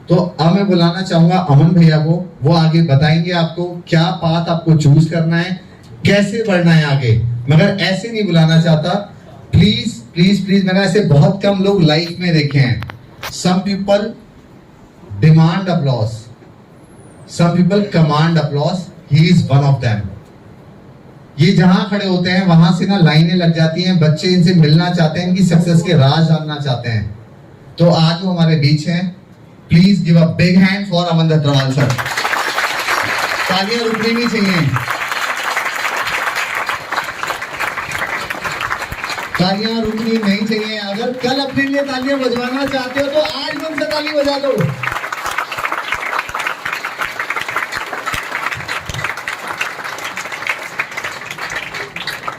तो अब मैं बुलाना चाहूंगा अमन भैया को, वो आगे बताएंगे आपको क्या पाथ आपको चूज करना है, कैसे बढ़ना है आगे। मगर ऐसे नहीं बुलाना चाहता, प्लीज प्लीज प्लीज। मैंने ऐसे बहुत कम लोग लाइफ में देखे हैं। Some people demand applause, some people command applause, he is one of them. ये जहां खड़े होते हैं वहां से ना लाइनें लग जाती हैं, बच्चे इनसे मिलना चाहते हैं, इनकी सक्सेस के राज जानना चाहते हैं। तो आज वो हमारे बीच हैं। Please give a big hand for Aman Dattwal sir. तालियां रुकनी नहीं चाहिए, तालियां रुकनी नहीं चाहिए। अगर कल अपने लिए तालियां बजवाना चाहते हो तो आज मन से ताली बजा दो।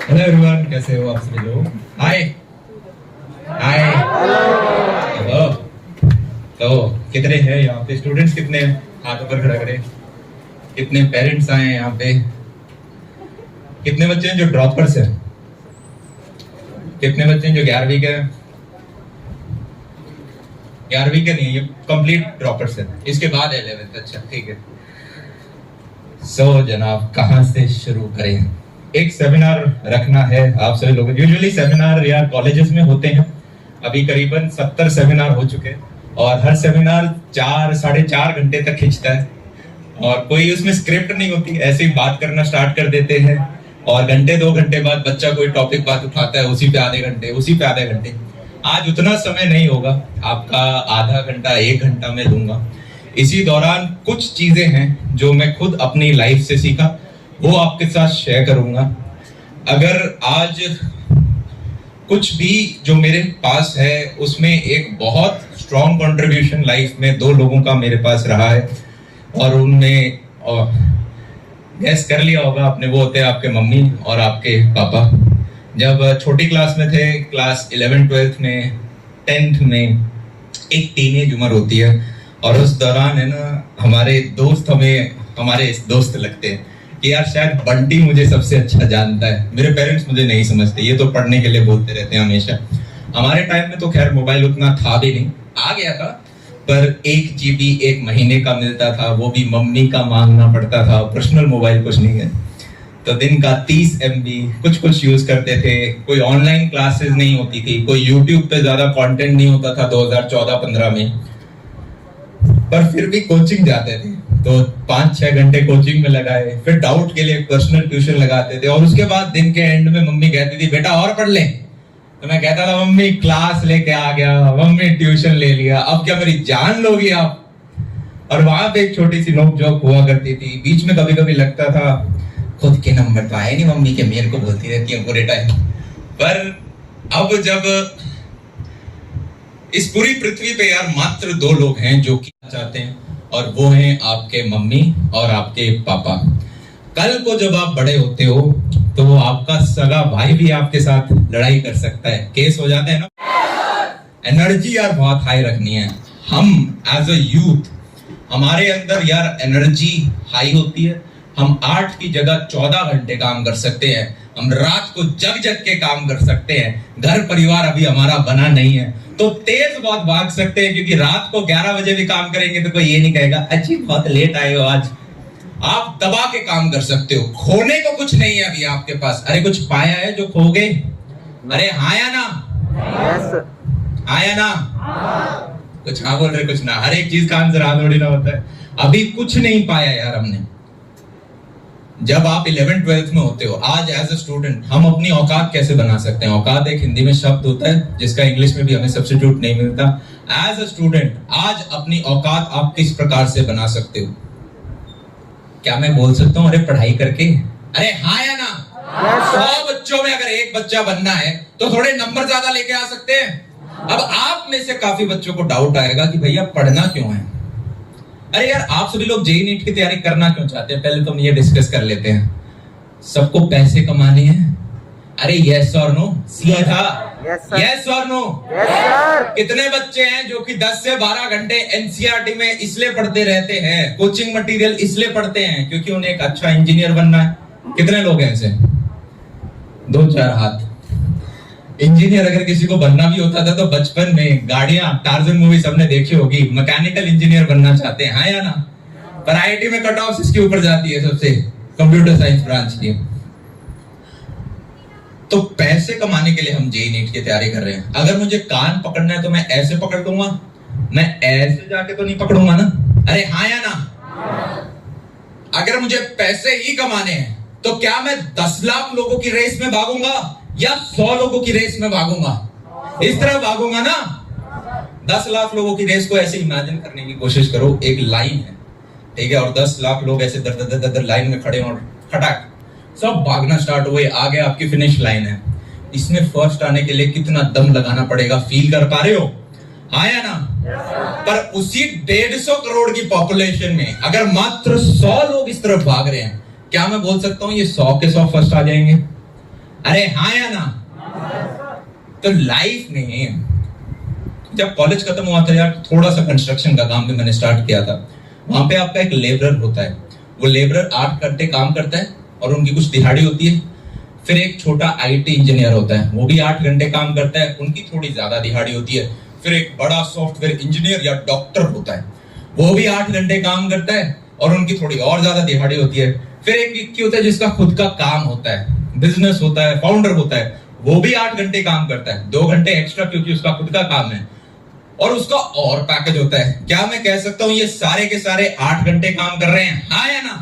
हेलो एवरीवन, कैसे हो आप सभी लोग? हाय हाय हेलो। तो कितने हैं यहाँ पे स्टूडेंट्स? कितने हाथ ऊपर खड़ा करें। कितने पेरेंट्स आए हैं यहाँ पे? कितने बच्चे हैं जो ड्रॉपर्स हैं? कितने बच्चे हैं जो 11वीं के? 11वीं के नहीं, ये कंप्लीट ड्रॉपर्स हैं। इसके बाद 11th। अच्छा ठीक है। सो जनाब, कहाँ से शुरू करें? एक सेमिनार रखना है आप सभी लोगों। यूजुअली सेमिनार या कॉलेजेस में होते हैं। अभी करीबन 70 सेमिनार हो चुके हैं और हर सेमिनार 4-4.5 घंटे तक खींचता है और कोई उसमें स्क्रिप्ट नहीं होती, ऐसे ही बात करना स्टार्ट कर देते हैं और घंटे 2 घंटे बाद बच्चा कोई टॉपिक बात उठाता है, उसी पे आधे घंटे, उसी पे आधे घंटे। आज उतना समय नहीं होगा, आपका आधा घंटा 1 घंटा में दूंगा। इसी दौरान कुछ चीजें हैं जो मैं खुद अपनी लाइफ से सीखा, वो आपके साथ शेयर करूंगा। अगर आज कुछ भी जो मेरे पास है उसमें एक बहुत स्ट्रॉन्ग कंट्रीब्यूशन लाइफ में 2 लोगों का मेरे पास रहा है और उनमें गैस कर लिया होगा आपने, वो होते हैं आपके मम्मी और आपके पापा। जब छोटी क्लास में थे, क्लास 11, 12 में, 10th में, एक टीनेज उम्र होती है और उस दौरान है ना हमारे दोस्त लगते हैं कि यार शायद बंटी मुझे सबसे अच्छा जानता है, मेरे पेरेंट्स मुझे नहीं समझते, ये तो पढ़ने के लिए बोलते रहते हैं हमेशा। हमारे टाइम में तो खैर मोबाइल उतना था भी नहीं, आ गया था पर 1 GB 1 महीने का मिलता था, वो भी मम्मी का मांगना पड़ता था। पर्सनल मोबाइल कुछ नहीं है, तो दिन का 30 MB कुछ यूज करते थे। कोई ऑनलाइन क्लासेस नहीं होती थी, कोई यूट्यूब पे ज्यादा कंटेंट नहीं होता था 2014-15 में, पर फिर भी कोचिंग जाते थे तो 5-6 घंटे कोचिंग में लगाए, फिर डाउट के लिए पर्सनल ट्यूशन लगाते थे और उसके बाद दिन के एंड में मम्मी कहती थी बेटा और पढ़ ले, तो मैं कहता था मम्मी क्लास लेके आ गया, मम्मी ट्यूशन ले लिया, अब क्या मेरी जान लोगी आप? और वहां पे एक छोटी सी नोक झोंक हुआ करती थी। बीच में कभी कभी लगता था खुद के नंबर तो आए नहीं मम्मी के, मेरे को बोलती रहती है पूरे टाइम। पर अब जब इस पूरी पृथ्वी पे यार मात्र 2 लोग हैं जो कि चाहते हैं और वो हैं आपके मम्मी और आपके पापा। कल को जब आप बड़े होते हो तो वो आपका सगा भाई भी आपके साथ लड़ाई कर सकता है, केस हो जाते हैं ना। एनर्जी यार बहुत हाई रखनी है। हम एज अ यूथ, हमारे अंदर यार एनर्जी हाई होती है। हम 8 की जगह 14 घंटे काम कर सकते हैं। हम रात को जग के काम कर सकते हैं। घर परिवार अभी हमारा बना नहीं है तो तेज बहुत भाग सकते हैं, क्योंकि रात को 11 बजे भी काम करेंगे तो कोई ये नहीं कहेगा अच्छी बहुत लेट आए हो आज। आप दबा के काम कर सकते हो, खोने को कुछ नहीं है अभी आपके पास। अरे कुछ पाया है जो खो गए? अरे हाँ या ना? हाँ या ना? कुछ हाँ बोल रहे, कुछ ना। हर एक चीज का आंसर हाँ थोड़ी ना होता है। अभी कुछ नहीं पाया यार हमने। जब आप 11th 12th में होते हो, आज एज अ स्टूडेंट हम अपनी औकात कैसे बना सकते हैं? औकात एक हिंदी में शब्द होता है जिसका इंग्लिश में भी हमें सब्स्टिट्यूट नहीं मिलता। एज अ स्टूडेंट आज अपनी औकात आप किस प्रकार से बना सकते हो? क्या मैं बोल सकता हूँ अरे पढ़ाई करके? अरे हाँ या ना? 100 बच्चों में अगर एक बच्चा बनना है तो थोड़े नंबर ज्यादा लेके आ सकते हैं। अब आप में से काफी बच्चों को डाउट आएगा कि भैया पढ़ना क्यों है? अरे यार आप सभी लोग जेईई नीट की तैयारी करना क्यों चाहते हैं? पहले तो हम ये डिस्कस कर लेते हैं। सबको पैसे कमाने हैं। अरे यस और नो? सीधा यस और नो? कितने बच्चे हैं जो कि 10 से 12 घंटे एनसीईआरटी में इसलिए पढ़ते रहते हैं, कोचिंग मटेरियल इसलिए पढ़ते हैं क्योंकि उन्हें एक अच्छा इंजीनियर बनना है? कितने लोग हैं ऐसे? 2-4 हाथ। इंजीनियर अगर किसी को बनना भी होता था तो बचपन में गाड़ियां, टार्जन मूवी सबने देखी होगी, मैकेनिकल इंजीनियर बनना चाहते हैं, हाँ या ना? पर आईआईटी में कट ऑफ इसके ऊपर जाती है सबसे, कंप्यूटर साइंस ब्रांच की। तो पैसे कमाने के लिए हम जेईई नीट की तैयारी कर रहे हैं। अगर मुझे कान पकड़ना है तो मैं ऐसे पकड़ लूंगा, मैं ऐसे जाके तो नहीं पकड़ूंगा ना? अरे हाँ या ना? अगर मुझे पैसे ही कमाने हैं तो क्या मैं 10 लाख लोगों की रेस में भागूंगा या 100 लोगों की रेस में भागूंगा? इस तरह भागूंगा ना। 10 लाख लोगों की रेस को ऐसे इमेजिन करने की कोशिश करो, एक लाइन है, ठीक है, और 10 लाख लोग ऐसे दर दर दर दर लाइन में खड़े और खटाक सब भागना स्टार्ट हुए, आगे आपकी फिनिश लाइन है। इसमें फर्स्ट आने के लिए कितना दम लगाना पड़ेगा, फील कर पा रहे हो? हाँ या ना? पर उसी 150 करोड़ की पॉपुलेशन में अगर मात्र 100 लोग इस तरफ भाग रहे हैं, क्या मैं बोल सकता हूं ये 100 के 100 फर्स्ट आ जाएंगे? अरे हाँ या ना? तो लाइफ में जब कॉलेज खत्म हुआ था यार, थोड़ा सा कंस्ट्रक्शन का काम भी मैंने स्टार्ट किया था। वहां पे आपका एक लेबरर होता है, वो लेबरर 8 घंटे काम करता है और उनकी कुछ दिहाड़ी होती है। फिर एक छोटा आईटी इंजीनियर होता है, वो भी 8 घंटे काम करता है, उनकी थोड़ी ज्यादा दिहाड़ी होती है। फिर एक बड़ा सॉफ्टवेयर इंजीनियर या डॉक्टर होता है, वो भी 8 घंटे काम करता है और उनकी थोड़ी और ज्यादा दिहाड़ी होती है। फिर एक व्यक्ति होता है जिसका खुद का काम होता है, बिजनेस होता है, फाउंडर होता है, वो भी 8 घंटे काम करता है, 2 घंटे एक्स्ट्रा क्योंकि उसका खुद का काम है, और उसका और पैकेज होता है। क्या मैं कह सकता हूं ये सारे के सारे 8 घंटे काम कर रहे हैं? हाँ या ना?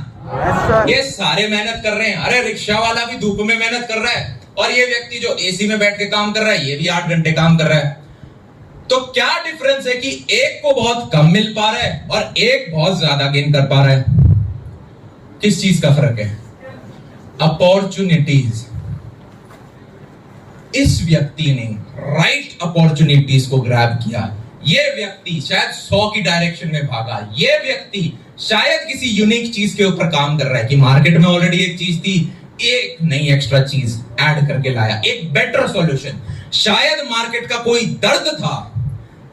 ये सारे मेहनत कर रहे हैं। अरे रिक्शा वाला भी धूप में मेहनत कर रहा है, और ये व्यक्ति जो एसी में बैठ के काम कर रहा है, ये भी 8 घंटे काम कर रहा है। तो क्या डिफरेंस है कि एक को बहुत कम मिल पा रहा है और एक बहुत ज्यादा गेन कर पा रहा है? किस चीज का फर्क है? अपॉर्चुनिटीज। इस व्यक्ति ने राइट अपॉर्चुनिटीज को ग्रैब किया। ये व्यक्ति शायद 100 की डायरेक्शन में भागा। ये व्यक्ति शायद किसी यूनिक चीज के ऊपर काम कर रहा है कि मार्केट में ऑलरेडी एक चीज थी, एक नई एक्स्ट्रा चीज ऐड करके लाया, एक बेटर सॉल्यूशन। शायद मार्केट का कोई दर्द था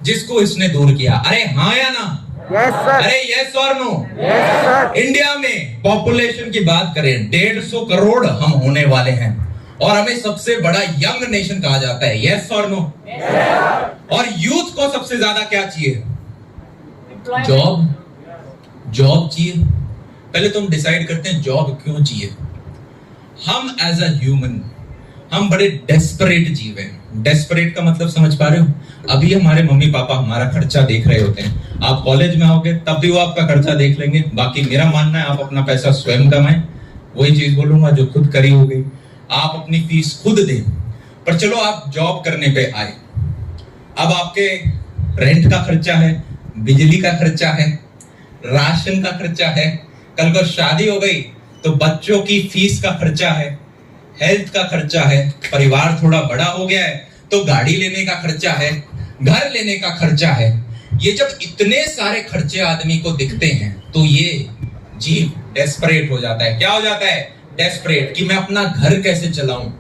जिसको इसने दूर किया। अरे हाँ या ना? Yes sir. अरे यस और नो? Yes sir. इंडिया में पॉपुलेशन की बात करें 150 करोड़ हम होने वाले हैं और हमें सबसे बड़ा यंग नेशन कहा जाता है। यस और नो? और यूथ को सबसे ज्यादा क्या चाहिए? जॉब। जॉब चाहिए। पहले तो हम डिसाइड करते हैं जॉब क्यों चाहिए। हम एज अ ह्यूमन हम बड़े डेस्परेट जीव हैं। डेस्परेट का मतलब समझ पा रहे हो? अभी हमारे मम्मी पापा हमारा खर्चा देख रहे होते हैं, आप कॉलेज में आओगे तब भी वो आपका खर्चा देख लेंगे। बाकी मेरा मानना है आप अपना पैसा स्वयं कमाएं। वही चीज बोलूंगा जो खुद करी हो गई, आप अपनी फीस खुद दें। पर चलो आप जॉब करने पे आए, अब आपके रेंट का खर्चा है, बिजली का खर्चा है, राशन का खर्चा है, कल को शादी हो गई तो बच्चों की फीस का खर्चा है, हेल्थ का खर्चा है, परिवार थोड़ा बड़ा हो गया है तो गाड़ी लेने का खर्चा है, घर लेने का खर्चा है। ये जब इतने सारे खर्चे आदमी को दिखते हैं तो ये जीव डेस्परेट हो जाता है। क्या हो जाता है? डेस्परेट, कि मैं अपना घर कैसे चलाऊं।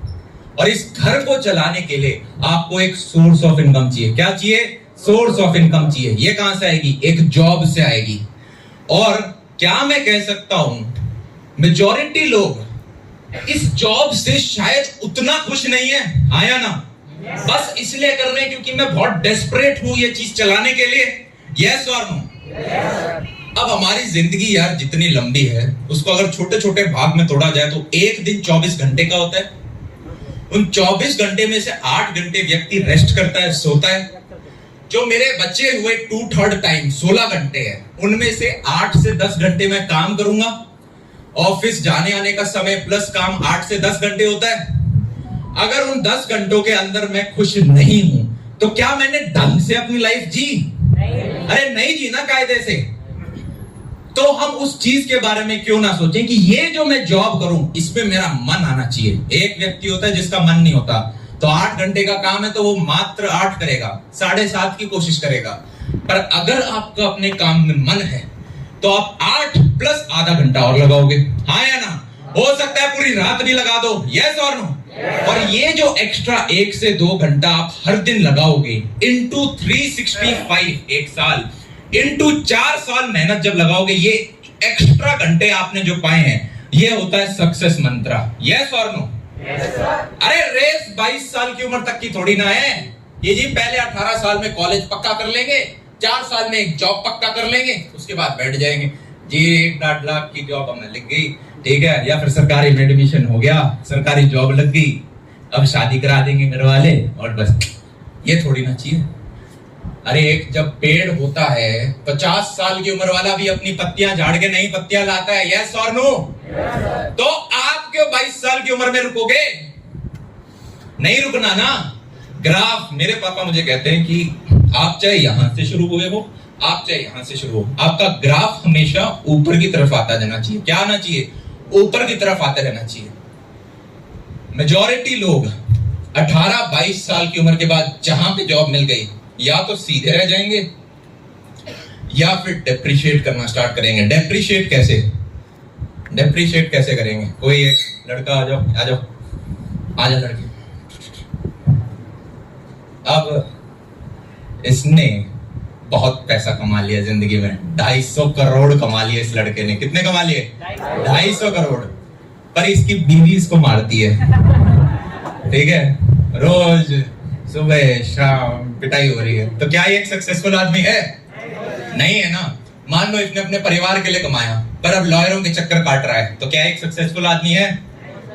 और इस घर को चलाने के लिए आपको एक सोर्स ऑफ इनकम चाहिए। क्या चाहिए? सोर्स ऑफ इनकम चाहिए। ये कहां से आएगी? एक जॉब से आएगी। और क्या मैं कह सकता हूं मेजॉरिटी लोग इस जॉब से शायद उतना खुश नहीं है। हाँ या ना? बस इसलिए कर रहे हैं क्योंकि मैं बहुत डेस्परेट हूं ये चीज चलाने के लिए। यस और नो? अब हमारी जिंदगी यार जितनी लंबी है उसको अगर छोटे छोटे भाग में तोड़ा जाए तो एक दिन 24 घंटे का होता है। उन 24 घंटे में से 8 घंटे व्यक्ति रेस्ट करता है, सोता है। जो मेरे बचे हुए 2/3 टाइम 16 घंटे है, उनमें से 8 से 10 घंटे मैं काम करूंगा। ऑफिस जाने आने का समय प्लस काम 8 से 10 घंटे होता है। अगर उन 10 घंटों के अंदर मैं खुश नहीं हूं तो क्या मैंने ढंग से अपनी लाइफ जी? अरे नहीं जी ना कायदे से। तो हम उस चीज के बारे में क्यों ना सोचें कि ये जो मैं जॉब करूं इसमें मेरा मन आना चाहिए। एक व्यक्ति होता है जिसका मन नहीं होता, तो 8 घंटे का काम है तो वो मात्र 8 करेगा, 7.5 की कोशिश करेगा। पर अगर आपका अपने काम में मन है तो आप 8 प्लस आधा घंटा और लगाओगे। हाँ या ना? हो सकता है पूरी रात भी लगा दो। यस और नो? और ये जो एक्स्ट्रा 1 से 2 घंटा आप हर दिन लगाओगे इंटू 365 एक साल, इंटू 4 साल मेहनत जब लगाओगे, ये एक्स्ट्रा घंटे आपने जो पाए हैं ये होता है सक्सेस मंत्रा। यस और नो? अरे रेस 22 साल की उम्र तक की थोड़ी ना है ये जी। पहले 18 साल में कॉलेज पक्का कर लेंगे, 4 साल में एक जॉब पक्का कर लेंगे, उसके बाद बैठ जाएंगे जी। 1.5 लाख की जॉब हमें लग गई, ठीक है, या फिर सरकारी में एडमिशन हो गया, सरकारी जॉब लग गई, अब शादी करा देंगे घर वाले और बस। ये थोड़ी ना चाहिए। अरे एक जब पेड़ होता है 50 साल की उम्र वाला भी अपनी पत्तियां झाड़ के नई पत्तियां लाता है, यस और नो? तो आप क्यों 22 साल की उम्र में रुकोगे? नहीं रुकना ना। ग्राफ, मेरे पापा मुझे कहते हैं कि आप चाहे यहां से शुरू हुए हो, आप चाहे यहां से शुरू हो, आपका ग्राफ हमेशा ऊपर की तरफ आता जाना चाहिए। क्या आना चाहिए? ऊपर की तरफ आते रहना चाहिए। मेजॉरिटी लोग 18-22 साल की उम्र के बाद जहां पे जॉब मिल गई, या तो सीधे रह जाएंगे या फिर डेप्रिशिएट करना स्टार्ट करेंगे। डेप्रिशिएट कैसे? डेप्रिशिएट कैसे करेंगे? कोई एक लड़का आ जाओ, आ जाओ, आ जाओ लड़की। अब इसने बहुत पैसा कमा लिया जिंदगी में, 250 करोड़ कमा लिए इस लड़के ने। कितने कमा लिए? 250 करोड़। पर इसकी बीवी इसको मारती है, ठीक है, रोज सुबह शाम पिटाई हो रही है। तो क्या ये एक सक्सेसफुल आदमी है? नहीं है ना। मान लो इसने अपने परिवार के लिए कमाया, पर अब लॉयरों के चक्कर काट रहा है, तो क्या एक सक्सेसफुल आदमी है?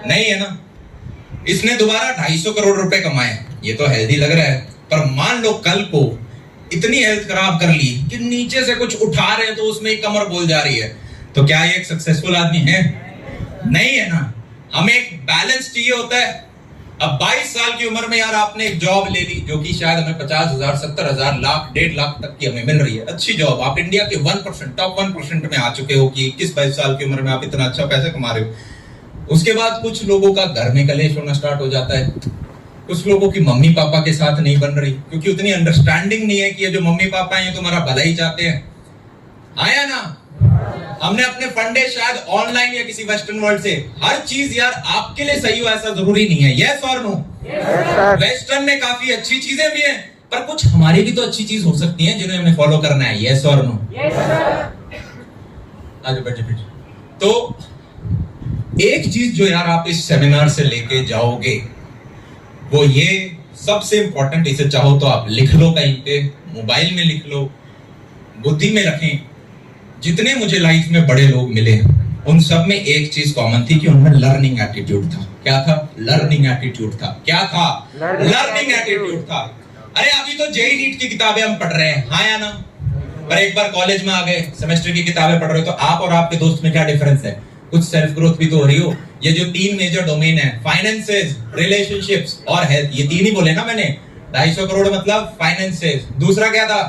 नहीं है ना। इसने दोबारा 250 करोड़ रुपए कमाए, ये तो हेल्दी लग रहा है, पर मान लो कल को इतनी हेल्थ खराब कर ली कि नीचे से कुछ उठा रहे हैं तो उसमें कमर बोल जा रही है, तो क्या ये एक सक्सेसफुल आदमी है? नहीं है ना। हमें एक बैलेंस चाहिए होता है। अब 22 साल की उम्र में यार आपने एक जॉब ले ली जो कि शायद हमें 50,000, 70,000, लाख, 1.5 लाख तक की हमें मिल रही है, अच्छी जॉब। आप इंडिया के 1%, टॉप 1% में आ चुके हो कि 21-22 साल की उम्र में आप इतना अच्छा पैसा कमा रहे हो। उसके बाद कुछ लोगों का घर में कलेश होना स्टार्ट हो जाता है, कुछ लोगों की मम्मी पापा के साथ नहीं बन रही, क्योंकि उतनी अंडरस्टैंडिंग नहीं है कि ये जो मम्मी पापा हैं ये तुम्हारा भला ही चाहते हैं। आया ना? हमने अपने फंडे शायद ऑनलाइन या किसी वेस्टर्न वर्ल्ड से। हर चीज यार आपके लिए सही हो ऐसा जरूरी नहीं है, यस और नो? वेस्टर्न में काफी अच्छी चीजें भी हैं, पर कुछ हमारी भी तो अच्छी चीज हो सकती है जिन्हें हमें फॉलो करना है, यस और नो? आज बैठे बैठे। तो एक चीज जो यार आप इस सेमिनार से लेके जाओगे वो ये सबसे इंपॉर्टेंट, इसे चाहो तो आप लिख लो कहीं पे, मोबाइल में लिख लो, बुद्धि में रखें। जितने मुझे लाइफ में बड़े लोग मिले उन सब में एक चीज कॉमन थी कि उनमें लर्निंग एटीट्यूड था। क्या था? लर्निंग एटीट्यूड था। क्या था? लर्निंग एटीट्यूड था। अरे अभी तो जेई नीट की किताबें हम पढ़ रहे हैं, हाँ या ना? पर एक बार कॉलेज में आ गए, सेमेस्टर की किताबें पढ़ रहे हो, तो आप और आपके दोस्त में क्या डिफरेंस है? कुछ सेल्फ ग्रोथ भी तो हो रही हो। ये जो 3 मेजर डोमेन है, फाइनेंसेस, रिलेशनशिप्स और हेल्थ, ये 3 ही बोले ना मैंने। 250 करोड़ मतलब फाइनेंसेस, दूसरा क्या था?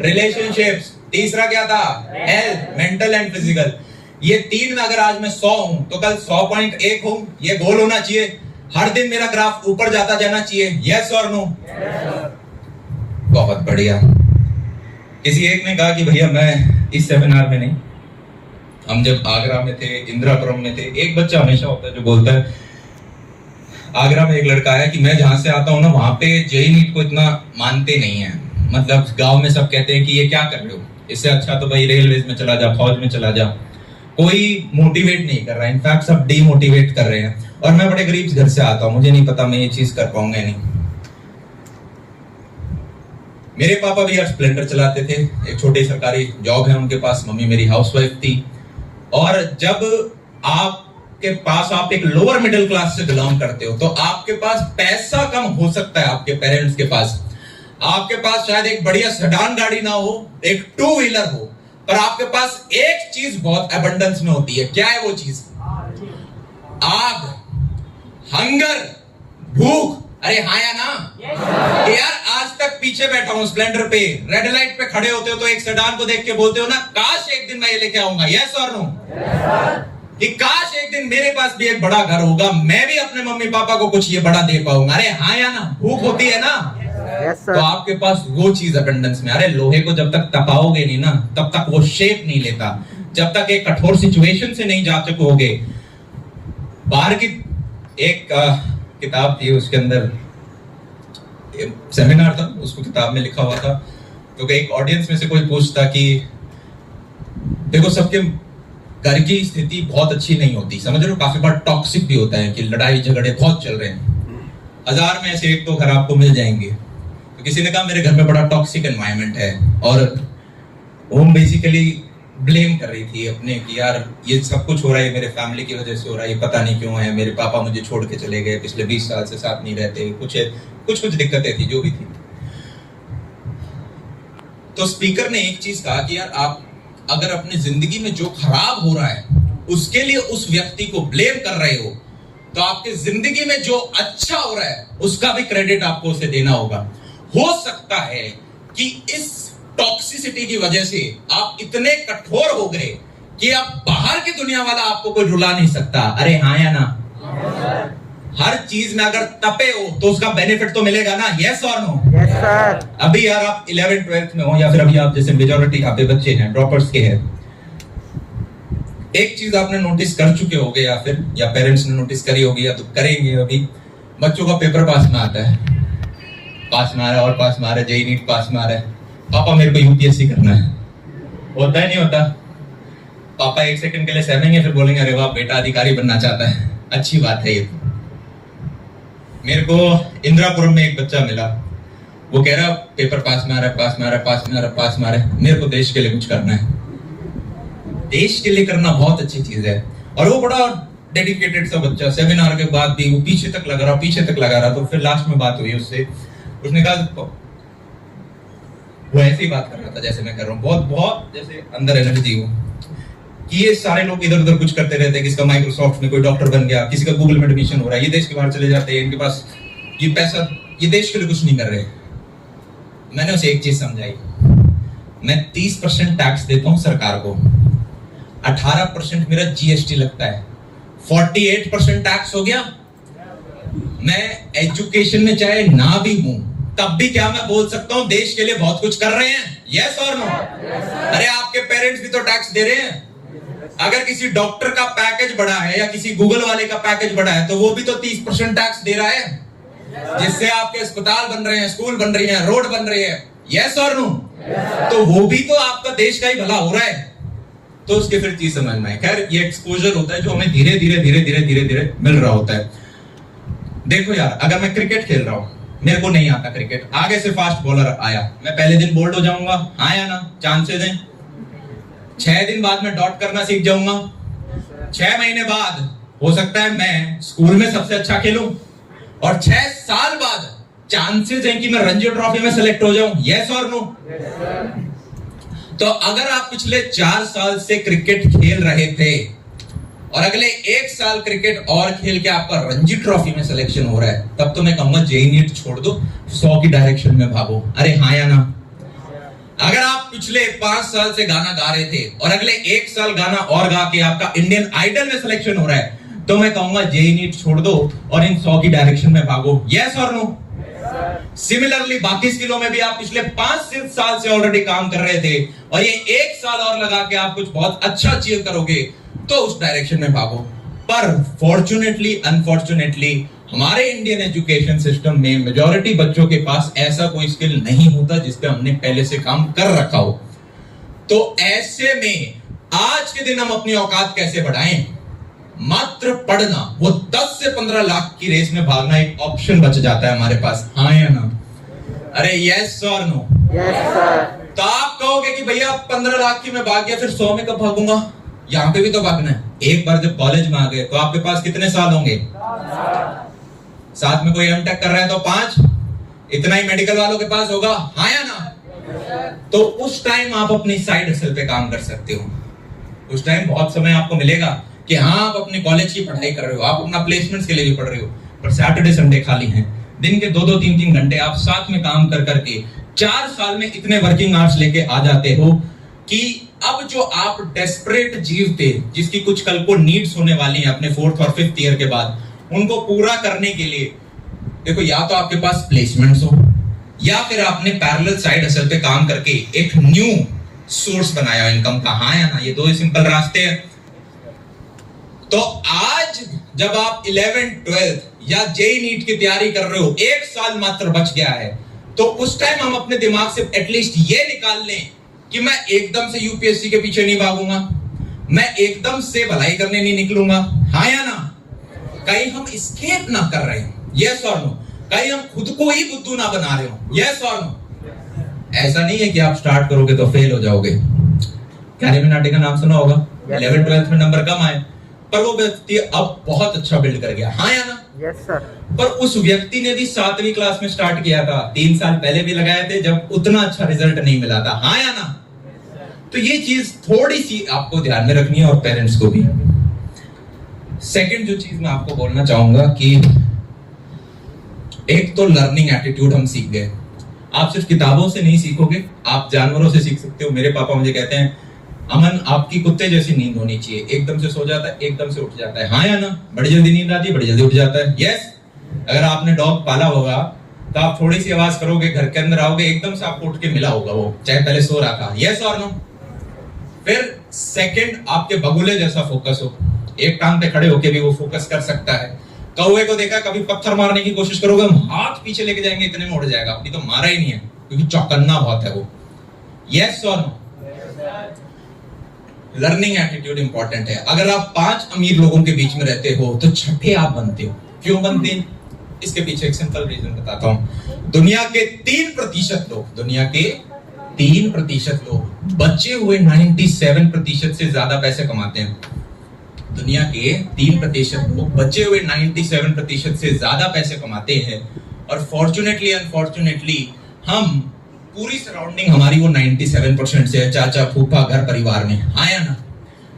रिलेशनशिप्स, तीसरा क्या था? Health, mental and physical. ये 3 में अगर आज मैं 100 हूं तो कल 100.1 हूं। ये गोल होना चाहिए। हर दिन मेरा ग्राफ ऊपर जाता जाना चाहिए, यस और नो? बहुत बढ़िया। किसी एक ने कहा कि भैया मैं इस सेमिनार में नहीं, हम जब आगरा में थे, इंदिरापुरम में थे, एक बच्चा हमेशा होता है जो बोलता है, आगरा में एक लड़का है कि मैं जहां से आता हूं ना वहां पे जेई नीट को इतना मानते नहीं है। मतलब गांव में सब कहते हैं कि ये क्या कर रहे हो, इससे अच्छा तो भाई रेलवेज में चला जा, फौज में चला जा। कोई मोटिवेट नहीं कर रहा है, इनफैक्ट सब डीमोटिवेट कर रहे हैं। और मैं बड़े गरीब घर से आता हूं, मुझे नहीं पता मैं ये चीज कर पाऊंगा नहीं। मेरे पापा भी यार स्प्लेंडर चलाते थे, एक छोटी सरकारी जॉब है उनके पास, मम्मी मेरी हाउसवाइफ थी। और जब आपके पास, आप एक लोअर मिडिल क्लास से बिलोंग करते हो, तो आपके पास पैसा कम हो सकता है आपके पेरेंट्स के पास। आपके पास शायद एक बढ़िया सेडान गाड़ी ना हो, एक 2 व्हीलर हो, पर आपके पास एक चीज बहुत अबंडेंस में होती है। क्या है वो चीज? आग, हंगर, भूख। अरे हाँ या ना? यार आज तक पीछे बैठा हूं स्प्लेंडर पे, रेड लाइट पे खड़े होते हो तो एक सेडान को देख के बोलते हो ना, काश एक दिन मैं ये लेके आऊंगा, यस और नो? कि काश एक दिन मेरे पास भी एक बड़ा घर होगा, मैं भी अपने मम्मी पापा को कुछ ये बड़ा दे पाऊंगा। अरे हाँ या ना? भूख होती है ना? तो आपके पास वो चीज अबंडेंस में। अरे लोहे को जब तक तपाओगे नहीं ना, तब तक वो शेप नहीं लेता। जब तक एक कठोर सिचुएशन से नहीं जा चुकोगे। बाहर की एक किताब थी, उसके अंदर सेमिनार था, उसको किताब में लिखा हुआ था, तो एक ऑडियंस में से कोई पूछता कि देखो सबके घर की स्थिति बहुत अच्छी नहीं होती, समझ रहे हो, काफी बार टॉक्सिक भी होता है कि लड़ाई झगड़े बहुत चल रहे हैं, 1000 में से एक तो घर आपको मिल जाएंगे। तो किसी ने कहा मेरे घर में बड़ा टॉक्सिक एनवायरनमेंट है, और वो बेसिकली ब्लेम कर रही थी अपने कि यार ये सब कुछ हो रहा है मेरे फैमिली की वजह से हो रहा है, ये पता नहीं क्यों है, मेरे पापा मुझे छोड़ के चले गए, पिछले 20 साल से साथ नहीं रहते, कुछ दिक्कतें थी जो भी थी। तो स्पीकर ने एक चीज कहा कि यार आप अगर अपनी जिंदगी में जो खराब हो रहा है उसके लिए उस व्यक्ति को ब्लेम कर रहे हो, तो आपकी जिंदगी में जो अच्छा हो रहा है उसका भी क्रेडिट आपको उसे देना होगा। हो सकता है कि इस टॉक्सिसिटी की वजह से आप इतने कठोर हो गए कि अब बाहर की दुनिया वाला आपको कोई रुला नहीं सकता। अरे हाँ या ना? हर चीज में अगर तपे हो तो उसका बेनिफिट तो मिलेगा ना, यस और नो? Yes sir. अभी यार आप 11th-12th में हो, या फिर अभी आप जैसे मेजॉरिटी यहाँ पे बच्चे हैं ड्रॉपर्स के हैं, एक चीज आपने नोटिस कर चुके होगे या पेरेंट्स ने नोटिस करी होगी या तो करेंगे, अभी बच्चों का पेपर पास में आता है, पास में आ रहा है और पास में आ रहा है, जेईई नीट पास में आ रहा है, पापा मेरे को यूपीएससी करना है। होता है नहीं होता? पापा एक सेकंड के लिए सहमेंगे, फिर बोलेंगे अरे वाह बेटा अधिकारी बनना चाहता है, अच्छी बात है ये। मेरे को इंदिरापुरम में एक बच्चा मिला, वो कह रहा पेपर पास में आ रहा है, पास में आ रहा है, पास में आ रहा है, पास में आ रहा है, मेरे को देश के लिए कुछ करना है। देश के लिए करना बहुत अच्छी चीज है, और वो बड़ा डेडिकेटेड सा बच्चा, सेमिनार के बाद भी वो पीछे तक लगा रहा। तो फिर लास्ट में बात हुई उससे, उसने कहा, वो ऐसे ही बात कर रहा था जैसे मैं कर रहा हूँ, बहुत जैसे अंदर एनर्जी हो, कि ये सारे लोग इधर उधर कुछ करते रहते हैं, किसी का माइक्रोसॉफ्ट में कोई डॉक्टर बन गया, किसी का गूगल में एडमिशन हो रहा है, ये देश के बाहर चले जाते हैं, इनके पास ये पैसा, ये देश के लिए कुछ नहीं कर रहे। मैंने उसे एक चीज समझाई, मैं 30% टैक्स देता हूं सरकार को, 18% मेरा जीएसटी लगता है, 48% टैक्स हो गया। मैं एजुकेशन में चाहे ना भी हूं तब भी क्या मैं बोल सकता हूं देश के लिए बहुत कुछ कर रहे हैं, यस और नो? अरे आपके पेरेंट्स भी तो टैक्स दे रहे हैं। अगर किसी डॉक्टर का पैकेज बढ़ा है या किसी गूगल वाले का पैकेज बढ़ा है तो वो भी तो 30% टैक्स दे रहा है, जिससे आपके अस्पताल बन रहे हैं, स्कूल बन रही हैं, रोड बन रही है, यस और नो? तो वो भी तो आपका देश का ही भला हो रहा है। तो उसके फिर चीज समझ में आए। खैर ये एक्सपोजर होता है जो हमें धीरे धीरे मिल रहा होता है। देखो यार, अगर मैं क्रिकेट खेल रहा हूं, मेरे को नहीं आता क्रिकेट, आगे से फास्ट बॉलर आया, मैं पहले दिन बोल्ड हो जाऊंगा, हाँ या ना? चांसेस हैं। 6 दिन बाद मैं डॉट करना सीख जाऊंगा, 6 महीने बाद हो सकता है मैं स्कूल में सबसे अच्छा खेलूं, और 6 साल बाद चांसेस हैं कि मैं रणजी ट्रॉफी में सेलेक्ट हो जाऊं, यस और नो? तो अगर आप पिछले 4 साल से क्रिकेट खेल रहे थे और अगले 1 साल क्रिकेट और खेल के आपका रणजी ट्रॉफी में सिलेक्शन हो रहा है, तब तो मैं कहूंगा जेईई नीट छोड़ दो, 100 की डायरेक्शन में भागो। अरे हाँ या ना? अगर आप पिछले 5 साल से गाना गा रहे थे और अगले 1 साल गाना और गा के आपका इंडियन आइडल में सिलेक्शन हो रहा है, तो मैं कहूंगा जेईई नीट छोड़ दो और इन 100 की डायरेक्शन में भागो, यस और नो? सिमिलरली बाकी स्किलों में भी आप पिछले 5 साल से ऑलरेडी काम कर रहे थे और ये 1 साल और लगा के आप कुछ बहुत अच्छा अचीव करोगे, तो उस डायरेक्शन में भागो। पर फॉर्चुनेटली अनफॉर्चुनेटली हमारे इंडियन एजुकेशन सिस्टम में मेजॉरिटी बच्चों के पास ऐसा कोई स्किल नहीं होता जिस पे हमने पहले से काम कर रखा हो। तो ऐसे में आज के दिन हम अपनी औकात कैसे बढ़ाएं? मात्र पढ़ना, वो 10 से 15 लाख की रेस में भागना एक ऑप्शन बच जाता है हमारे पास, हाँ या ना? अरे यस और नो? Yes sir. तो आप कहोगे कि भैया 15 लाख की मैं भाग गया, फिर 100 में कब भागूंगा? यहाँ पे भी तो भागना है। एक बार जब कॉलेज में आ गए तो आपके पास कितने साल होंगे? साथ में कोई एमटेक कर रहा है तो 5, इतना ही मेडिकल वालों के पास होगा, हाँ या ना? तो उस टाइम आप अपनी साइड हसल पे काम कर सकते हो। उस टाइम बहुत समय आपको मिलेगा कि हाँ आप अपने कॉलेज की पढ़ाई कर रहे हो, आप अपना प्लेसमेंट्स के लिए भी पढ़ रहे हो, पर सैटरडे संडे खाली हैं। दिन के 2-2, 3-3 घंटे आप साथ में काम कर करके 4 साल में इतने वर्किंग आवर्स लेके आ जाते हो कि अब जो आप डेस्परेट जीव थे, जिसकी कुछ कल को नीड्स होने वाली हैं अपने 4th और 5th ईयर के बाद, उनको पूरा करने के लिए देखो या तो आपके पास प्लेसमेंट्स हो या फिर आपने पैरेलल साइड हसल पे काम करके एक न्यू सोर्स बनाया इनकम का, हाँ या ना? ये 2 सिंपल रास्ते हैं। तो आज जब आप 11th 12th या जेईई नीट की तैयारी कर रहे हो, 1 साल मात्र बच गया है, तो उस टाइम हम अपने दिमाग से एटलीस्ट ये निकाल लें कि मैं एकदम से यूपीएससी के पीछे नहीं भागूंगा, मैं एकदम से भलाई करने नहीं निकलूंगा, हाँ या ना? कहीं हम एस्केप ना कर रहे हो, यस और नो? कहीं हम खुद को ही बुद्धू ना बना रहे हो, यस और नो? ऐसा नहीं है कि आप स्टार्ट करोगे तो फेल हो जाओगे। कैरी मिनाटी का नाम सुना होगा, 11th 12th में नंबर कम आए, पर वो व्यक्ति अब बहुत अच्छा बिल्ड कर गया, हाँ या ना? Yes sir. पर उस व्यक्ति ने भी 7वीं क्लास में स्टार्ट किया था, 3 साल पहले भी लगाए थे जब उतना अच्छा रिजल्ट नहीं मिला था, हाँ या ना? तो ये चीज थोड़ी सी आपको ध्यान में रखनी है और पेरेंट्स को भी। सेकंड जो चीज मैं आपको बोलना चाहूंगा कि एक तो लर्निंग एटीट्यूड हम सीख गए। आप सिर्फ किताबों से नहीं सीखोगे, आप जानवरों से सीख सकते हो। मेरे पापा मुझे कहते हैं, अमन आपकी कुत्ते जैसी नींद होनी चाहिए, एकदम से सो जाता है, एकदम से उठ जाता है, हाँ या ना? बड़ी जल्दी नींद आती है, बड़ी जल्दी उठ जाता है, यस। अगर आपने डॉग पाला होगा तो आप थोड़ी सी आवाज करोगे, घर के अंदर आओगे, एकदम से आपको उठ के मिला होगा वो, चाहे पहले सो रहा था, यस और नो? फिर सेकंड, आपके बगुले जैसा फोकस हो, एक टांग पे खड़े होके भी वो फोकस कर सकता है। कौवे को देखा, कभी पत्थर मारने की कोशिश करोगे, हम हाथ पीछे लेके जाएंगे, इतने में उड़ जाएगा, अपनी तो मारा ही नहीं है, क्योंकि चौकन्ना बहुत है वो, यस और नो? लर्निंग एटीट्यूड इंपॉर्टेंट है। अगर आप 5 अमीर लोगों के बीच में रहते हो तो छठे आप बनते हो। क्यों बनते हैं? इसके पीछे एक सिंपल रीजन बताता हूं। दुनिया के 3% लोग, दुनिया के 3% लोग बचे हुए 97% से ज्यादा पैसे कमाते हैं। दुनिया के 3% लोग बचे हुए 97% से ज्यादा पैसे कमाते हैं, और फॉर्चुनेटली अनफॉर्चुनेटली हम पूरी सराउंडिंग हमारी वो 97% से है, चाचा फूफा घर परिवार में, हाँ या ना?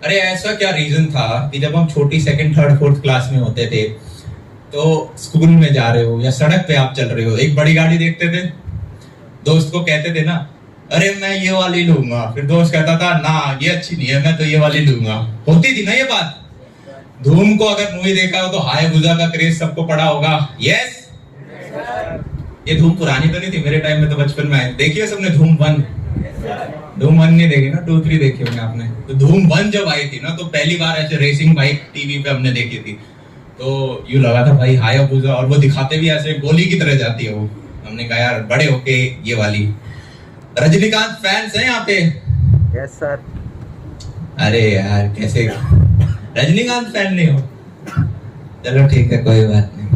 अरे ऐसा क्या रीजन था कि जब हम छोटी 2nd 3rd 4th क्लास में होते थे, तो स्कूल में जा रहे हो या सड़क पे आप चल रहे हो, एक बड़ी गाड़ी देखते थे, दोस्त को कहते थे ना, अरे मैं ये वाली लूंगा, फिर दोस्त कहता था ना ये अच्छी नहीं है, मैं तो ये वाली लूंगा। होती थी ना ये बात। धूम को अगर मूवी देखा हो तो हायाबुसा का क्रेज सबको पड़ा होगा, यस। ये धूम पुरानी तो नहीं थी, मेरे टाइम में तो बचपन में आई, देखिए सबने धूम 1। धूम 1 नहीं देखी ना, 2 3 देखी होंगे आपने। तो धूम 1 जब आई थी ना, तो पहली बार ऐसे रेसिंग बाइक टीवी पे हमने देखी थी, तो यूं लगा था भाई हायाबुसा, और वो दिखाते भी ऐसे गोली की तरह जाती है वो। हमने कहा यार बड़े होके ये वाली। रजनीकांत फैंस हैं यहाँ पे? Yes sir. अरे यार कैसे रजनीकांत फैन नहीं हो? चलो ठीक है, कोई बात नहीं,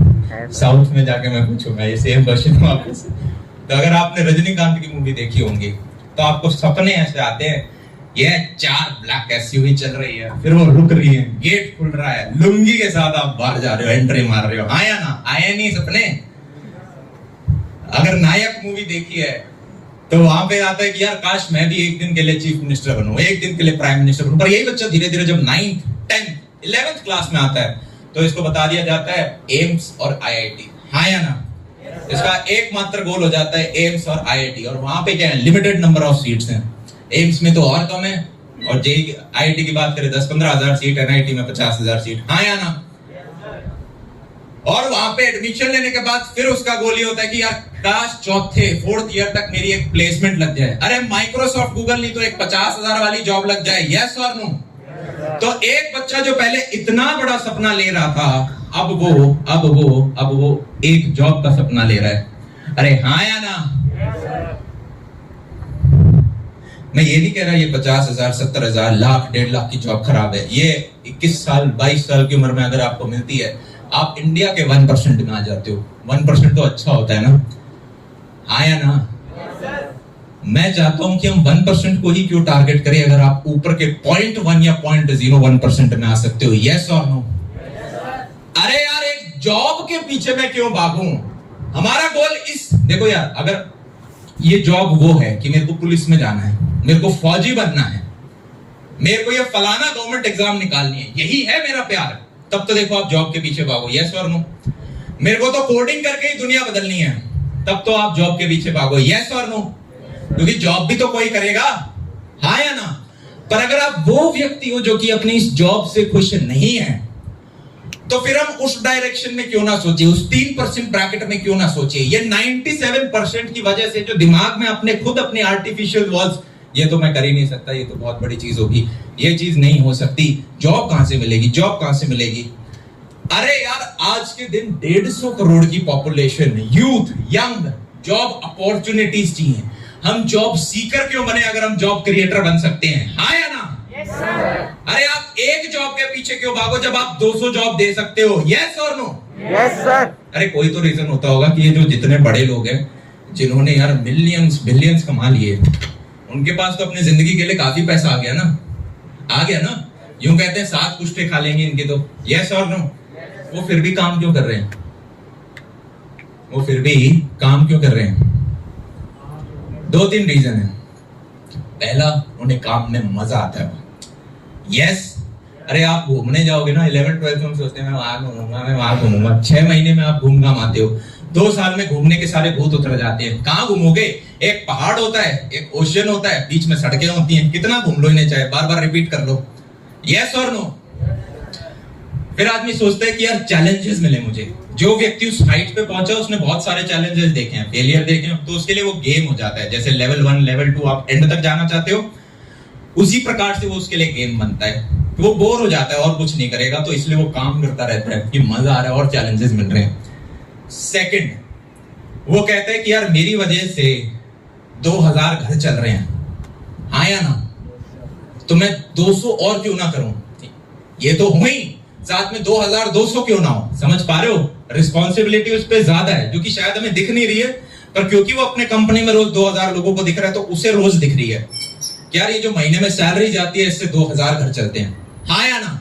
साउथ में जाके मैं पूछूंगा ये सेम क्वेश्चन वापस। तो अगर आपने रजनीकांत की मूवी देखी होंगी तो आपको सपने ऐसे आते हैं, ये 4 ब्लैक एसयूवी चल रही है, फिर वो रुक रही है, गेट खुल रहा है, लुंगी के साथ आप बाहर जा रहे हो, एंट्री मार रहे हो, हाँ या ना? आए नहीं सपने? अगर नायक मूवी देखी है तो वहां पे आता है कि यार काश मैं भी एक दिन के लिए चीफ मिनिस्टर बनूं, एक दिन के लिए प्राइम मिनिस्टर बनूं। पर यही बच्चा धीरे धीरे जब 9th 10th 11th क्लास में आता है तो इसको बता दिया जाता है एम्स और आईआईटी, हाँ या ना? इसका एकमात्र गोल हो जाता है एम्स और आईआईटी, और वहां पे क्या है, लिमिटेड नंबर ऑफ सीट्स हैं। एम्स में तो और कम है, और जेई आईआईटी की बात करें 10-15 हजार सीट, एनआईटी में 50,000 सीट, हाँ या ना? और वहां पे एडमिशन लेने के बाद फिर उसका गोल ये होता है कि यार काश 4th ईयर तक मेरी एक प्लेसमेंट लग जाए, अरे माइक्रोसॉफ्ट गूगल नहीं तो एक 50,000 वाली जॉब लग जाए, यस और नो? तो एक बच्चा जो पहले इतना बड़ा सपना ले रहा था, अब वो एक जॉब का सपना ले रहा है, अरे हाँ या ना? मैं ये नहीं कह रहा ये 50,000 70,000 लाख 1.5 लाख की जॉब खराब है। ये 21 साल 22 साल की उम्र में अगर आपको मिलती है, आप इंडिया के 1% में आ जाते हो। 1% तो अच्छा होता है ना, हाँ या ना? मैं चाहता हूं कि हम 1% को ही क्यों टारगेट करें, अगर आप ऊपर के 0.1 या 0.01% में आ सकते हो, यस और नो? अरे यार एक जॉब के पीछे मैं क्यों भागूं? हमारा गोल देखो यार, अगर ये जॉब वो है कि मेरे को पुलिस में जाना है, मेरे को फौजी बनना है, मेरे को ये फलाना गवर्नमेंट एग्जाम निकालनी है, यही है मेरा प्यार, तब तो देखो आप जॉब के पीछे भागो, यस और नो? मेरे को तो कोडिंग करके ही दुनिया बदलनी है, तब तो आप जॉब के पीछे भागो, यस और नो? क्योंकि जॉब भी तो कोई करेगा, हाँ या ना? पर अगर आप वो व्यक्ति हो जो कि अपनी इस जॉब से खुश नहीं है, तो फिर हम उस डायरेक्शन में क्यों ना सोचे, उस 3% ब्रैकेट में क्यों ना सोचे? ये 97% की वजह से जो दिमाग में अपने आर्टिफिशियल वॉल्स, ये तो मैं कर ही नहीं सकता, ये तो बहुत बड़ी चीज होगी, ये चीज नहीं हो सकती, जॉब कहां से मिलेगी, जॉब कहां से मिलेगी? अरे यार आज के दिन 150 करोड़ की population, youth, young, job opportunities चाहिए। हम जॉब सीकर क्यों बने अगर हम जॉब क्रिएटर बन सकते हैं, हाँ या ना? अरे आप एक जॉब के पीछे क्यों भागो जब आप 200 जॉब दे सकते हो? यस और नो? Yes sir. अरे कोई तो रीजन होता होगा कि ये जो जितने बड़े लोग हैं जिन्होंने यार मिलियंस बिलियंस कमा लिए, उनके पास तो अपनी जिंदगी के लिए काफी पैसा आ गया ना। यूं कहते हैं 7 पुश्ते खा लेंगे इनके तो। यस और नो? वो फिर भी काम क्यों कर रहे हैं? दो तीन रीजन है। पहला, उन्हें काम में मजा आता है। यस। अरे आप घूमने जाओगे ना 11th-12th में सोचते हैं मैं वहां घूमूंगा 6 महीने में आप घूम घाम आते हो, 2 साल में घूमने के सारे भूत उतर जाते हैं। कहाँ घूमोगे? एक पहाड़ होता है, एक ओशियन होता है, बीच में सड़कें होती हैं, कितना घूम लो इन्हें, चाहे बार बार रिपीट कर लो। यस और नो? फिर आदमी सोचता है कि यार चैलेंजेस मिले मुझे। जो व्यक्ति उस हाइट पे पहुंचा उसने बहुत सारे चैलेंजेस देखे हैं, फेलियर देखे हैं, तो उसके लिए वो गेम हो जाता है। जैसे लेवल 1 लेवल 2 आप एंड तक जाना चाहते हो, उसी प्रकार से वो उसके लिए गेम बनता है। वो बोर हो जाता है और कुछ नहीं करेगा, तो इसलिए वो काम करता रहता है कि मजा आ रहा है और चैलेंजेस मिल रहे हैं। सेकंड, वो कहता है कि यार मेरी वजह से 2000 घर चल रहे हैं, हाँ या ना? तो मैं 200 और क्यों ना करूं? ये तो हुई, साथ में 2200 क्यों ना हो? समझ पा रहे हो? रिस्पॉन्सिबिलिटी उस पर ज्यादा है, जो कि शायद हमें दिख नहीं रही है, पर क्योंकि वो अपने कंपनी में रोज 2000 लोगों को दिख रहा है, तो उसे रोज दिख रही है यार ये जो महीने में सैलरी जाती है इससे 2000 घर चलते हैं, हाँ या ना?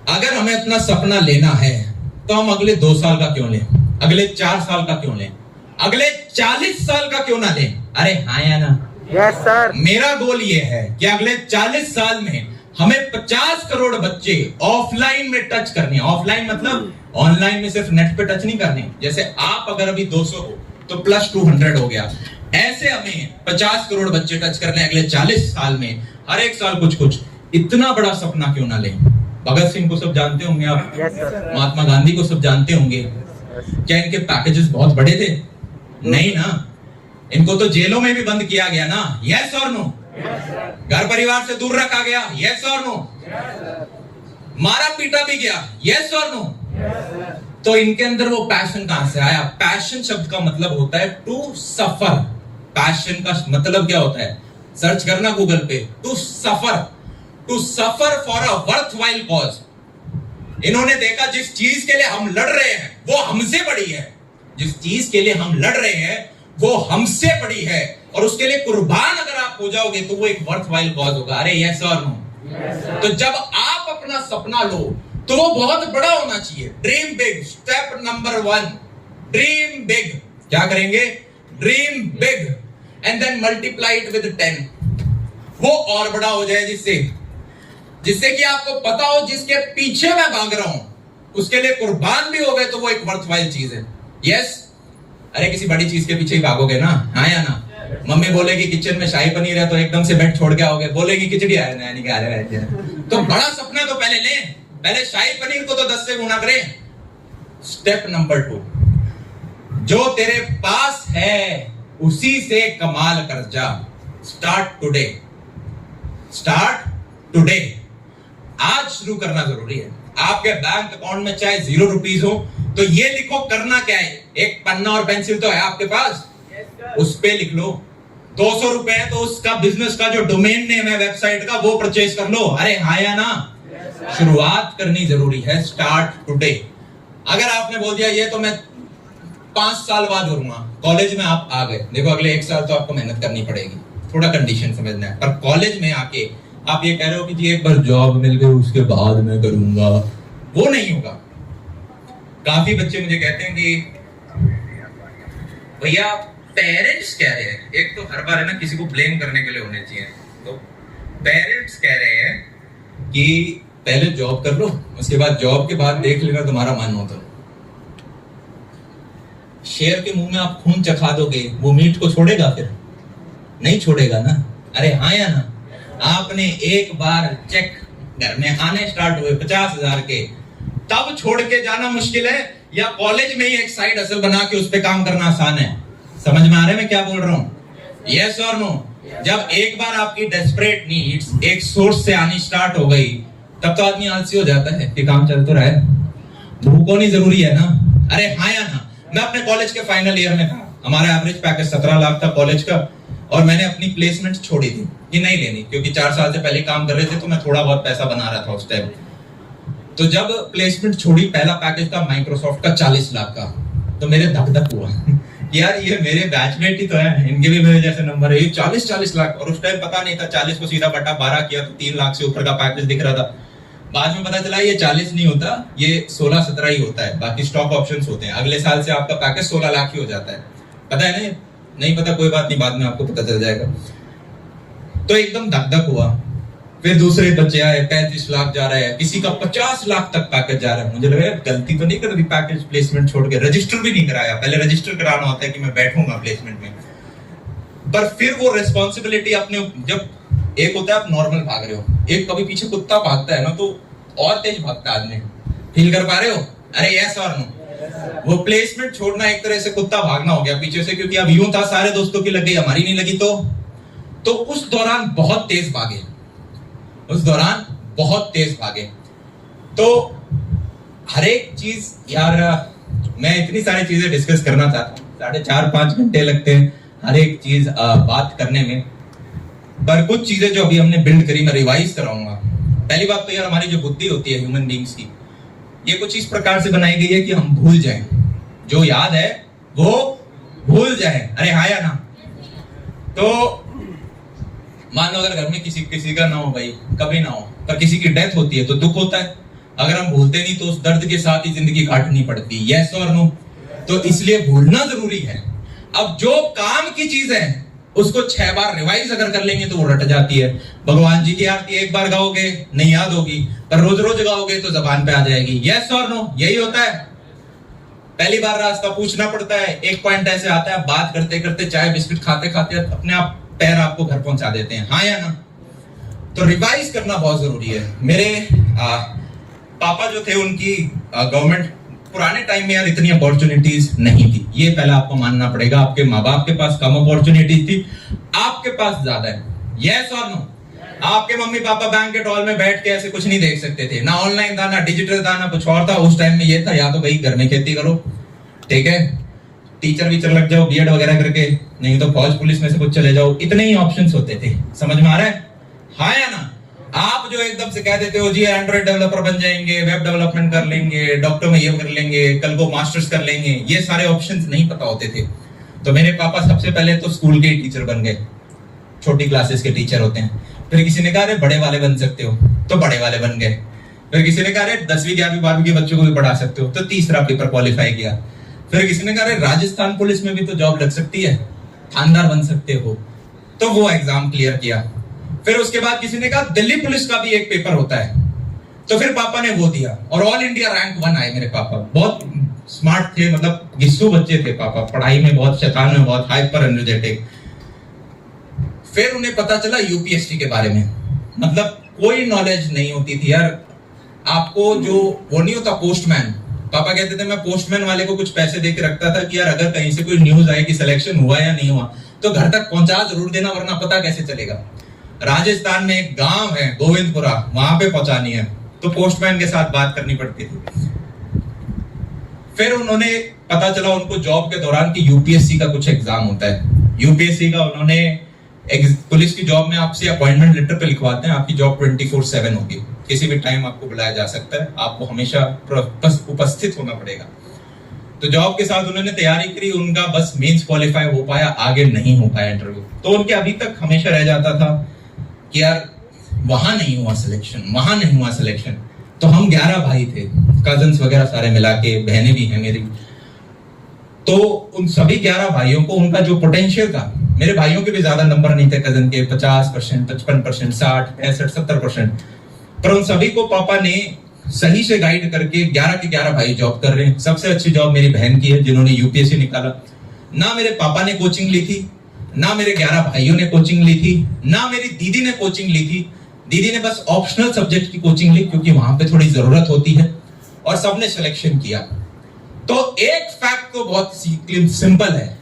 अगर हमें अपना सपना लेना है तो हम अगले 2 साल का क्यों लें, अगले 4 साल का क्यों लें, अगले 40 साल का क्यों ना लें? अरे हाँ या ना? Yes sir. मेरा गोल ये है कि अगले 40 साल में हमें 50 करोड़ बच्चे ऑफलाइन में टच करने। ऑफलाइन मतलब ऑनलाइन में सिर्फ नेट पे टच नहीं करने। जैसे आप अगर अभी 200 हो तो प्लस 200 हो गया, ऐसे हमें 50 करोड़ बच्चे टच करने अगले 40 साल में, हर एक साल कुछ। इतना बड़ा सपना क्यों ना लें? भगत सिंह को सब जानते होंगे आप, महात्मा गांधी को सब जानते होंगे। क्या इनके पैकेजेस बहुत बड़े थे? नहीं ना, इनको तो जेलों में भी बंद किया गया ना। यस और नो? घर परिवार से दूर रखा गया। यस और नो? मारा पीटा भी गया। यस और नो? तो इनके अंदर वो पैशन कहां से आया? पैशन शब्द का मतलब होता है टू सफर। पैशन का मतलब क्या होता है? सर्च करना गूगल पे, to suffer for a worthwhile cause. इन्होंने देखा जिस चीज के लिए हम लड़ रहे हैं वो हमसे बड़ी है, जिस चीज के लिए हम लड़ रहे हैं वो हमसे बड़ी है, और उसके लिए कुर्बान अगर आप हो जाओगे तो वो एक वर्थवाइल कॉज होगा। अरे यस और नो? तो जब आप अपना सपना लो तो वो बहुत बड़ा होना चाहिए। Dream big. Step number 1, dream big. क्या करेंगे? Dream big and then multiply it with 10। वो और बड़ा हो जाए, जिससे कि आपको पता हो जिसके पीछे मैं भाग रहा हूं उसके लिए कुर्बान भी हो गए तो वो एक वर्थवाइल चीज है। यस? अरे किसी बड़ी चीज के पीछे ही भागोगे ना, हाँ या ना? मम्मी बोलेगी किचन में शाही पनीर है तो एकदम से बेड छोड़ के आओगे, बोलेगी खिचड़ी आ रहा है। तो बड़ा सपना तो पहले लें, पहले शाही पनीर को तो 10 से गुना करें। स्टेप नंबर 2, जो तेरे पास है उसी से कमाल कर जा। Start today. आज शुरू करना जरूरी है। आपके बैंक अकाउंट में चाहे 0 रुपीज हो तो ये लिखो करना क्या है। एक पन्ना और पेंसिल तो है आपके पास, उस पे लिख लो। 200 रुपए है तो उसका बिजनेस का जो डोमेन नेम है वेबसाइट का वो परचेज कर लो। अरे हाँ या ना? शुरुआत करनी जरूरी है। Start today. अगर आपने बोल दिया ये तो मैं 5 साल बाद करूंगा, कॉलेज में आप आ गए, देखो अगले 1 साल तो आपको मेहनत करनी पड़ेगी, थोड़ा कंडीशन समझना है। पर कॉलेज में आके आप ये कह रहे हो कि जी एक बार जॉब मिल गई उसके बाद मैं करूंगा, वो नहीं होगा। काफी बच्चे मुझे कहते हैं कि भैया पेरेंट्स कह रहे हैं, एक तो हर बार है ना किसी को ब्लेम करने के लिए होने चाहिए, तो पेरेंट्स कह रहे हैं कि पहले जॉब कर लो, उसके बाद जॉब के बाद देख लेना तुम्हारा मन हो तो। शेर के मुंह में आप खून चखा दोगे, वो मीट को छोड़ेगा? फिर नहीं छोड़ेगा ना। अरे हाँ या ना? आपने एक बार चेक घर में आने स्टार्ट हुए 50,000 के, तब छोड़ के जाना मुश्किल है, या कॉलेज में ही एक साइड हसल बना के उस पे काम करना आसान है? समझ में आ रहा है मैं क्या बोल रहा हूँ? यस और नो? जब एक बार आपकी डेस्परेट नीड्स एक सोर्स से आनी स्टार्ट हो गई तब तो आदमी आलसी हो जाता है कि काम चल तो रहा है, भूख होनी जरूरी है ना। अरे हाँ या ना? मैं अपने कॉलेज के फाइनल ईयर में था, हमारा एवरेज पैकेज 17 लाख था कॉलेज का। और मैंने अपनी प्लेसमेंट छोड़ी थी कि नहीं लेनी, क्योंकि 4 साल से पहले काम कर रहे थे तो मैं थोड़ा बहुत पैसा बना रहा था उस टाइम। तो जब प्लेसमेंट छोड़ी, पहला पैकेज था माइक्रोसॉफ्ट का 40 लाख का, तो मेरे धक धक हुआ कि यार ये मेरे बैचमेट ही तो है, इनके भी मेरे जैसे नंबर है, ये 40 लाख। और उस टाइम पता नहीं था, 40 को सीधा बटा 12 किया तो 3 लाख से ऊपर का पैकेज दिख रहा था। बाद में पता चला ये 40 नहीं होता, ये 16-17 ही होता है, बाकी स्टॉक ऑप्शंस होते हैं। अगले साल से आपका पैकेज 16 लाख ही हो जाता है। पता है ना? नहीं पता कोई बात नहीं, बाद में आपको पता चल जाएगा। तो एकदम धक धक हुआ। फिर दूसरे बच्चे आए, 35 लाख जा रहा है, किसी का 50 लाख तक पैकेज जा रहा है। मुझे लगा गलती तो नहीं कर दी पैकेज प्लेसमेंट छोड़ के, रजिस्टर भी नहीं कराया। पहले रजिस्टर कराना होता है कि मैं बैठूंगा प्लेसमेंट में। पर फिर वो रिस्पॉन्सिबिलिटी अपने, जब एक होता है आप नॉर्मल भाग रहे हो, एक कभी पीछे कुत्ता भागता है ना तो और तेज भागता है आदमी। फील कर पा रहे हो? अरे यस और नो? वो प्लेसमेंट छोड़ना एक तरह से कुत्ता भागना हो गया पीछे से, क्योंकि अब यूं था सारे दोस्तों की लग गई, हमारी नहीं लगी। तो उस दौरान बहुत तेज भागे, उस दौरान बहुत तेज भागे। तो हर एक चीज यार, मैं इतनी सारी चीजें डिस्कस करना चाहता हूँ, 4.5-5 घंटे लगते हैं हर एक चीज बात करने में। पर कुछ चीजें जो अभी हमने बिल्ड करी मैं रिवाइज कराऊंगा। पहली बात तो यार, हमारी जो बुद्धि होती है ह्यूमन बींग्स की, ये कुछ इस प्रकार से बनाई गई है कि हम भूल जाएं, जो याद है वो भूल जाएं। अरे हाँ या ना? तो मान लो अगर घर में किसी का ना हो भाई, कभी ना हो, पर किसी की डेथ होती है तो दुख होता है। अगर हम भूलते नहीं तो उस दर्द के साथ ही जिंदगी काटनी पड़ती। यस और नो? तो इसलिए भूलना जरूरी है। अब जो काम की चीज है उसको 6 बार रिवाइज अगर कर लेंगे तो वो रट जाती है। भगवान जी की आरती एक बार गाओगे नहीं याद होगी, पर रोज रोज गाओगे तो जबान पे आ जाएगी। यस और नो? यही होता है। पहली बार रास्ता पूछना पड़ता है, एक पॉइंट ऐसे आता है, बात करते करते, चाय बिस्किट खाते खाते अपने आप पैर आपको घर पहुंचा देते हैं। हाँ या ना? तो रिवाइज करना बहुत जरूरी है। मेरे पापा जो थे, उनकी गवर्नमेंट, पुराने टाइम में यार इतनी अपॉर्चुनिटीज नहीं थी, ये पहले आपको मानना पड़ेगा। आपके माँ बाप के पास कम अपॉर्चुनिटीज थी, आपके पास ज्यादा है। यस और नो? आपके मम्मी पापा बैंकेट हॉल में बैठ के ऐसे कुछ नहीं देख सकते थे, ना ऑनलाइन था, ना डिजिटल था, ना कुछ और था। उस टाइम में ये था, या तो भाई घर में खेती करो, ठीक है, टीचर वीचर लग जाओ बीएड वगैरह करके, नहीं तो फौज पुलिस में से कुछ चले जाओ। इतने ही ऑप्शंस होते थे। समझ में आ रहा है? हाँ या ना? आप जो एकदम से कह देते हो जी एंड्रॉइड डेवलपर बन जाएंगे, वेब डेवलपमेंट कर लेंगे, डॉक्टर में ये कर लेंगे, कल को मास्टर्स कर लेंगे, ये सारे ऑप्शंस नहीं पता होते थे। तो मेरे पापा सबसे पहले तो स्कूल के टीचर बन गए, छोटी क्लासेस के टीचर होते हैं। फिर किसी ने कहा अरे बड़े वाले बन सकते हो, तो बड़े वाले बन गए। फिर किसी ने कहा अरे 10वीं 11वीं 12वीं के बच्चों को भी पढ़ा सकते हो, तो तीसरा पेपर क्वालिफाई किया। फिर किसी ने कहा अरे राजस्थान पुलिस में भी तो जॉब लग सकती है, थानेदार बन सकते हो, तो वो एग्जाम क्लियर किया। फिर उसके बाद किसी ने कहा दिल्ली पुलिस का भी एक पेपर होता है, तो फिर पापा ने वो दिया और ऑल इंडिया रैंक 1 आए। मेरे पापा बहुत स्मार्ट थे, मतलब गिस्सू बच्चे थे पापा, पढ़ाई में बहुत शैतान में बहुत हाइपर एनर्जेटिक। फिर उन्हें पता चला यूपीएससी के बारे में, मतलब कोई नॉलेज नहीं होती थी यार आपको। जो वो नहीं होता पोस्टमैन, पापा कहते थे मैं पोस्टमैन वाले को कुछ पैसे देके रखता था कि यार अगर कहीं से कोई न्यूज आए कि सिलेक्शन हुआ या नहीं हुआ तो घर तक पहुंचा जरूर देना, वरना पता कैसे चलेगा। राजस्थान में एक गांव है गोविंदपुरा, वहां पे पहुंचानी है तो पोस्टमैन के साथ बात करनी पड़ती थी। फिर उन्होंने पता चला उनको जॉब के दौरान कि यूपीएससी का कुछ एग्जाम होता है। यूपीएससी का उन्होंने, पुलिस की जॉब में आपसे अपॉइंटमेंट लेटर पे लिखवाते हैं आपकी जॉब 24/7 होगी, किसी भी टाइम आपको बुलाया जा सकता है, आपको हमेशा उपस्थित होना पड़ेगा। तो जॉब के साथ उन्होंने तैयारी करी, उनका बस मेंस क्वालिफाई हो पाया, आगे नहीं हो पाया इंटरव्यू। तो उनके अभी तक हमेशा रह जाता था कि यार वहां नहीं हुआ सिलेक्शन, वहां नहीं हुआ सिलेक्शन। तो हम 11 भाई थे, कजन्स वगैरह सारे मिला के, बहनें भी हैं मेरी। तो उन सभी 11 भाइयों को उनका जो पोटेंशियल था, मेरे भाइयों के भी ज्यादा नंबर नहीं थे कजन के, 50%, 55%, 60, 65, 70%, पर उन सभी को पापा ने सही से गाइड करके 11 के 11 भाई जॉब कर रहे हैं। सबसे अच्छी जॉब मेरी बहन की है जिन्होंने यूपीएससी निकाला। ना मेरे पापा ने कोचिंग ली थी, ना मेरे 11 भाइयों ने कोचिंग ली थी, ना मेरी दीदी ने कोचिंग ली थी। दीदी ने बस ऑप्शनल सब्जेक्ट की कोचिंग ली क्योंकि वहां पे थोड़ी जरूरत होती है, और सबने सिलेक्शन किया। तो एक फैक्ट तो बहुत सिंपल है,